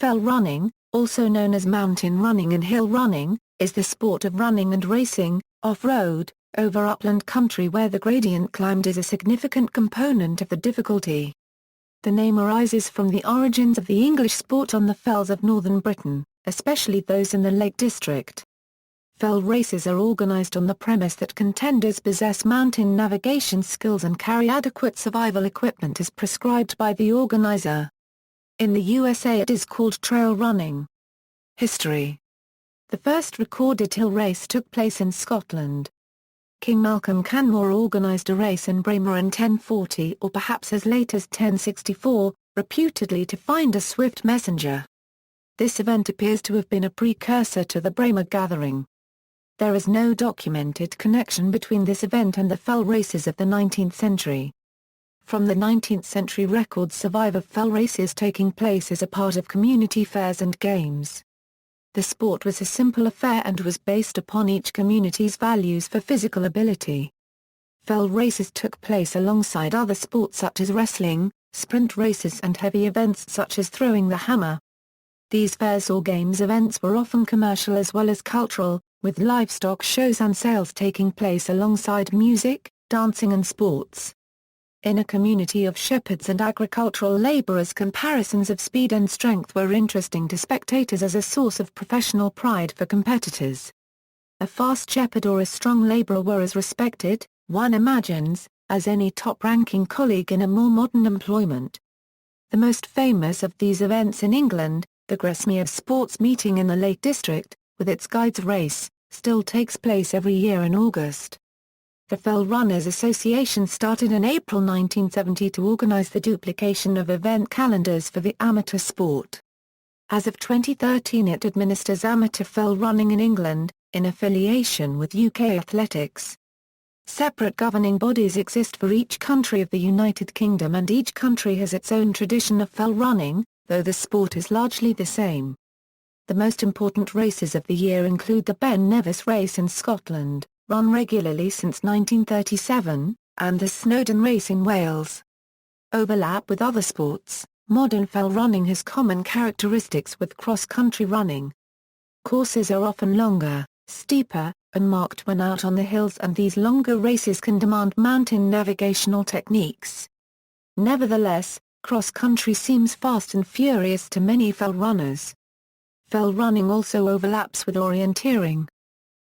Fell running, also known as mountain running and hill running, is the sport of running and racing, off-road, over upland country where the gradient climbed is a significant component of the difficulty. The name arises from the origins of the English sport on the fells of northern Britain, especially those in the Lake District. Fell races are organized on the premise that contenders possess mountain navigation skills and carry adequate survival equipment as prescribed by the organizer. In the USA it is called trail running. History. The first recorded hill race took place in Scotland. King Malcolm Canmore organized a race in Braemar in 1040 or perhaps as late as 1064, reputedly to find a swift messenger. This event appears to have been a precursor to the Braemar gathering. There is no documented connection between this event and the fell races of the 19th century. From the 19th century records survive of fell races taking place as a part of community fairs and games. The sport was a simple affair and was based upon each community's values for physical ability. Fell races took place alongside other sports such as wrestling, sprint races and heavy events such as throwing the hammer. These fairs or games events were often commercial as well as cultural, with livestock shows and sales taking place alongside music, dancing and sports. In a community of shepherds and agricultural laborers, comparisons of speed and strength were interesting to spectators as a source of professional pride for competitors. A fast shepherd or a strong laborer were as respected, one imagines, as any top-ranking colleague in a more modern employment. The most famous of these events in England, the Grasmere Sports Meeting in the Lake District, with its guides race, still takes place every year in August. The Fell Runners Association started in April 1970 to organize the duplication of event calendars for the amateur sport. As of 2013 it administers amateur fell running in England, in affiliation with UK Athletics. Separate governing bodies exist for each country of the United Kingdom and each country has its own tradition of fell running, though the sport is largely the same. The most important races of the year include the Ben Nevis race in Scotland, run regularly since 1937, and the Snowdon race in Wales. Overlap with other sports, modern fell running has common characteristics with cross-country running. Courses are often longer, steeper, and marked when out on the hills, and these longer races can demand mountain navigational techniques. Nevertheless, cross-country seems fast and furious to many fell runners. Fell running also overlaps with orienteering.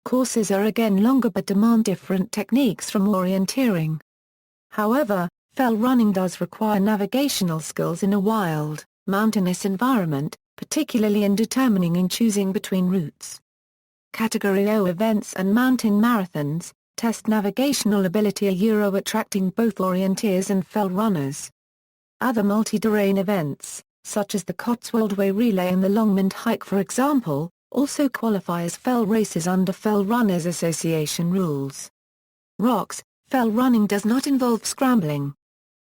Courses are again longer but demand different techniques from orienteering. However, fell running does require navigational skills in a wild, mountainous environment, particularly in determining and choosing between routes. Category O events and mountain marathons test navigational ability attracting both orienteers and fell runners. Other multi-terrain events, such as the Cotswold Way Relay and the Longmont Hike for example, also qualify as fell races under Fell Runners Association rules. Rocks, fell running does not involve scrambling.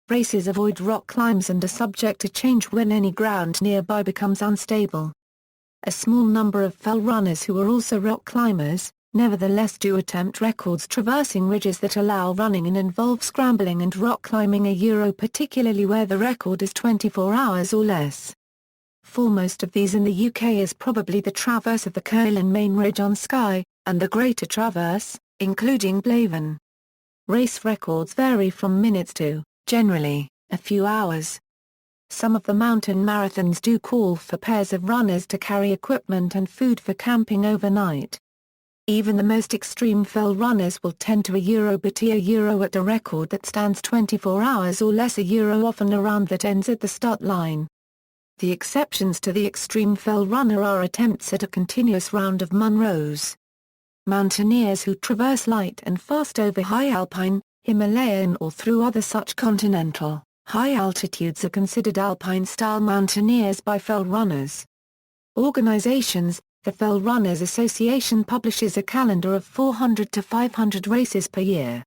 Races avoid rock climbs and are subject to change when any ground nearby becomes unstable. A small number of fell runners who are also rock climbers, nevertheless do attempt records traversing ridges that allow running and involve scrambling and rock climbing particularly where the record is 24 hours or less. Foremost of these in the UK is probably the Traverse of the Caerleon Main Ridge on Skye, and the Greater Traverse, including Blaven. Race records vary from minutes to, generally, a few hours. Some of the mountain marathons do call for pairs of runners to carry equipment and food for camping overnight. Even the most extreme fell runners will tend to beat at a record that stands 24 hours or less often a round that ends at the start line. The exceptions to the extreme fell runner are attempts at a continuous round of Munros. Mountaineers who traverse light and fast over high alpine, Himalayan or through other such continental, high altitudes are considered alpine-style mountaineers by fell runners. Organizations, the Fell Runners Association publishes a calendar of 400 to 500 races per year.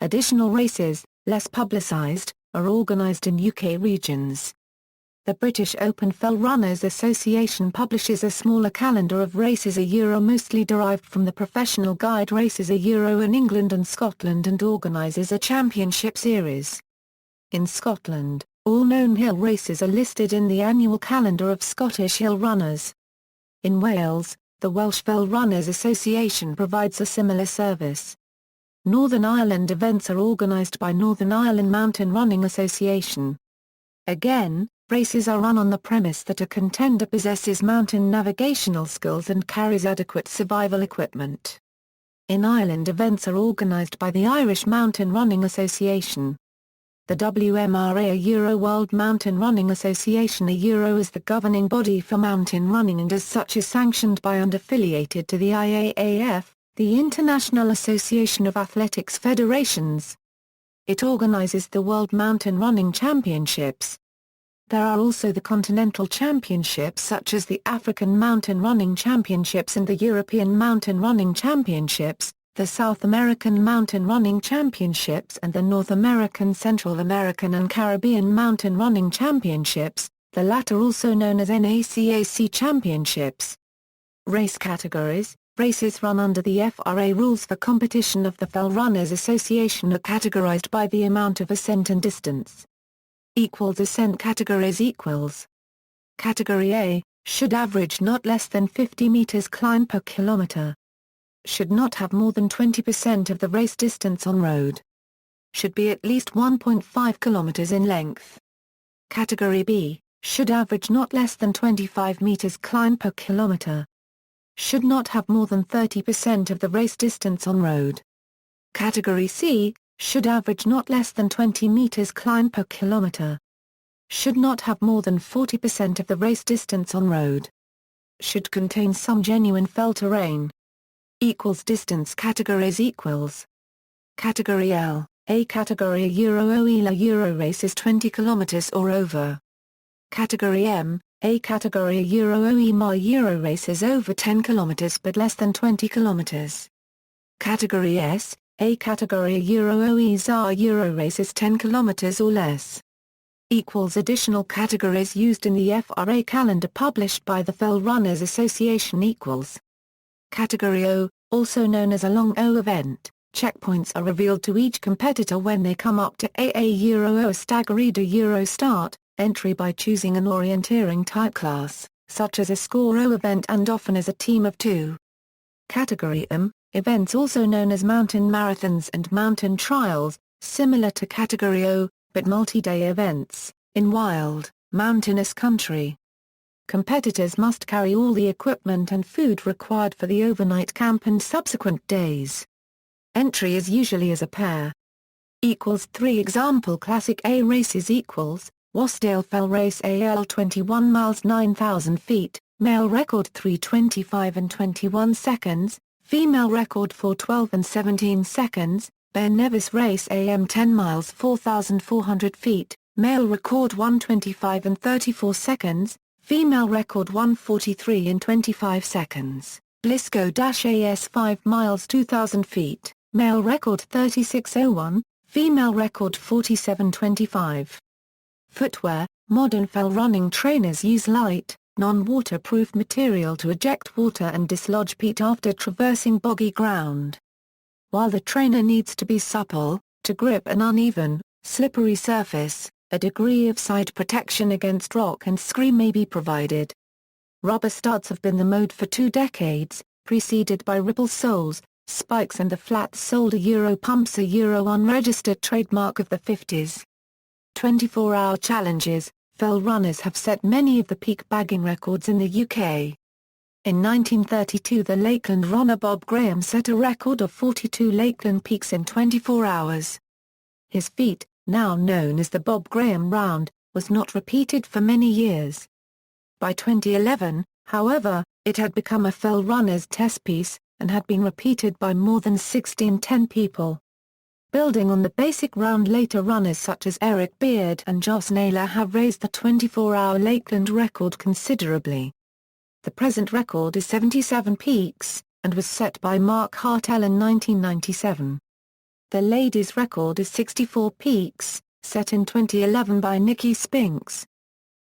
Additional races, less publicized, are organized in UK regions. The British Open Fell Runners Association publishes a smaller calendar of races mostly derived from the professional guide races in England and Scotland and organises a championship series. In Scotland, All known hill races are listed in the annual calendar of Scottish hill runners. In Wales, the Welsh Fell Runners Association provides a similar service. Northern Ireland events are organised by Northern Ireland Mountain Running Association. Again, races are run on the premise that a contender possesses mountain navigational skills and carries adequate survival equipment. In Ireland, events are organised by the Irish Mountain Running Association. The WMRA, a Euro World Mountain Running Association, a Euro is the governing body for mountain running and as such is sanctioned by and affiliated to the IAAF, the International Association of Athletics Federations. It organizes the World Mountain Running Championships. There are also the continental championships such as the African Mountain Running Championships and the European Mountain Running Championships, the South American Mountain Running Championships and the North American, Central American and Caribbean Mountain Running Championships, the latter also known as NACAC Championships. Race categories. Races run under the FRA rules for competition of the Fell Runners Association are categorized by the amount of ascent and distance. Ascent categories equals. Category A, should average not less than 50 meters climb per kilometer. Should not have more than 20% of the race distance on road. Should be at least 1.5 kilometers in length. Category B, should average not less than 25 meters climb per kilometer. Should not have more than 30% of the race distance on road. Category C, should average not less than 20 meters climb per kilometer. Should not have more than 40% of the race distance on road. Should contain some genuine fell terrain. Distance categories equals. Category L, A category a Euro OE, a Euro race is 20 kilometers or over. Category M, A category a Euro OE, my Euro race is over 10 kilometers but less than 20 kilometers. Category S, A category a Euro OE, ZAR Euro race is 10 kilometers or less. Additional categories used in the FRA calendar published by the Fell Runners Association equals. Category O, also known as a long O event, checkpoints are revealed to each competitor when they come up to AA Euro O, a staggered Euro start, entry by choosing an orienteering type class, such as a score O event and often as a team of two. Category M, events also known as mountain marathons and mountain trials, similar to Category O, but multi-day events, in wild, mountainous country. Competitors must carry all the equipment and food required for the overnight camp and subsequent days. Entry is usually as a pair. 3 example Classic A races equals. Wasdale Fell Race AL 21 miles 9,000 feet, male record 3:25 and 21 seconds, female record 4:12 and 17 seconds, Ben Nevis Race AM 10 miles 4,400 feet, male record 1:25 and 34 seconds, female record 1:43 and 25 seconds, Blisco-AS 5 miles 2,000 feet, male record 36:01, female record 47:25. Footwear. Modern fell running trainers use light, non-waterproof material to eject water and dislodge peat after traversing boggy ground. While the trainer needs to be supple, to grip an uneven, slippery surface, a degree of side protection against rock and scree may be provided. Rubber studs have been the mode for 2 decades, preceded by ripple soles, spikes and the flat-soled Euro pumps, a Euro unregistered trademark of the 50s. 24-hour challenges. Fell runners have set many of the peak bagging records in the UK. In 1932 the Lakeland runner Bob Graham set a record of 42 Lakeland peaks in 24 hours. His feat, now known as the Bob Graham Round, was not repeated for many years. By 2011, however, it had become a Fell runners test piece, and had been repeated by more than 10 people. Building on the basic round, later runners such as Eric Beard and Joss Naylor have raised the 24-hour Lakeland record considerably. The present record is 77 peaks, and was set by Mark Hartell in 1997. The ladies' record is 64 peaks, set in 2011 by Nikki Spinks.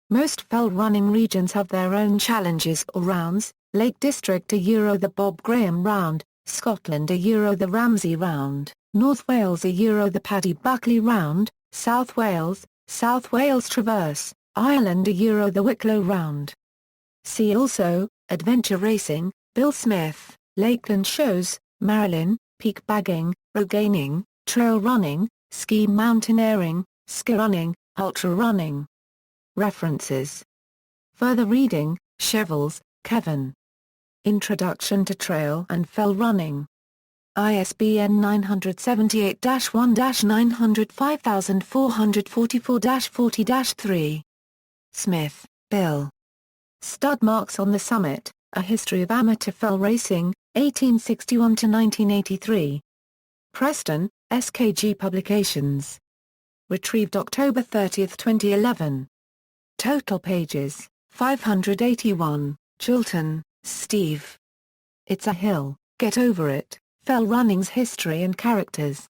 Most fell running regions have their own challenges or rounds. Lake District a Euro the Bob Graham Round, Scotland a Euro the Ramsey Round, North Wales a Euro the Paddy Buckley Round, South Wales, South Wales Traverse, Ireland. The Wicklow Round. See also, Adventure Racing, Bill Smith, Lakeland Shows, Marilyn, Peak Bagging, Roganing, Trail Running, Ski Mountaineering, Ski Running, Ultra Running. References. Further reading, Shevels, Kevin. Introduction to Trail and Fell Running. ISBN 978-1-905444-40-3. Smith, Bill. Stud Marks on the Summit, A History of Amateur Fell Racing, 1861–1983. Preston, SKG Publications. Retrieved October 30, 2011. Total pages, 581. Chilton, Steve. It's a Hill, Get Over It, Fell Running's History and Characters.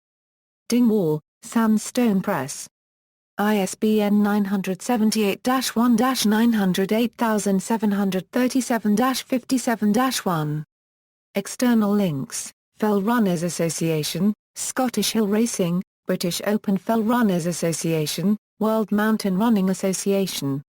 Dingwall, Sandstone Press. ISBN 978-1-908737-57-1. External links, Fell Runners Association, Scottish Hill Racing, British Open Fell Runners Association, World Mountain Running Association.